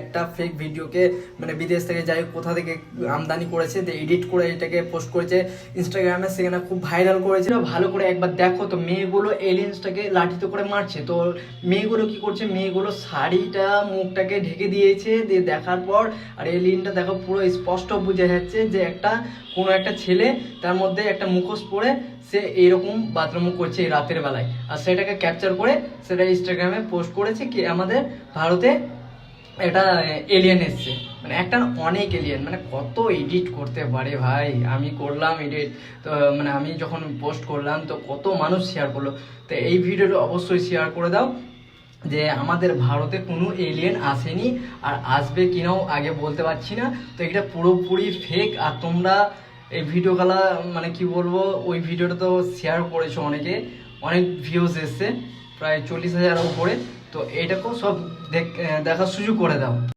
একটা ফেক ভিডিওকে মানে বিদেশ থেকে যাই কোথা থেকে আমদানি করেছে, এডিট করে এটাকে পোস্ট করেছে ইনস্টাগ্রামে, সেখানে খুব ভাইরাল করেছে। ভালো করে একবার দেখো তো, মেয়েগুলো এলিয়েন্সটাকে লাঠিতে করে মারছে। তো মেয়েগুলো কি করছে, মেয়েগুলো শাড়িটা মুখটাকে ঢেকে দিয়েছে, দিয়ে দেখার পর আর এলিয়েনটা দেখো পুরো স্পষ্ট বোঝা যাচ্ছে যে কোনো একটা ছেলে, তার মধ্যে একটা মুখোশ পরে সে এইরকম বাথরুম করছে এই রাতের বেলায়, আর সেটাকে ক্যাপচার করে সেটা ইনস্টাগ্রামে পোস্ট করেছে কি আমাদের ভারতে এটা এলিয়েন এসছে। মানে একটা অনেক এলিয়েন, মানে কত এডিট করতে পারে ভাই। আমি করলাম এডিট, তো মানে আমি যখন পোস্ট করলাম তো কত মানুষ শেয়ার করলো। তো এই ভিডিওটা অবশ্যই শেয়ার করে দাও যে আমাদের ভারতে কোনো এলিয়েন আসেনি, আর আসবে কিনাও আগে বলতে পারছি না। তো এটা পুরোপুরি ফেক। আর তোমরা এই ভিডিওগুলা মানে কি বলবো, ওই ভিডিওটা তো শেয়ার করেছো অনেকে, অনেক ভিউজ এসছে প্রায় 40,000 উপরে। তো এটাকেও সব দেখার সুযোগ করে দাও।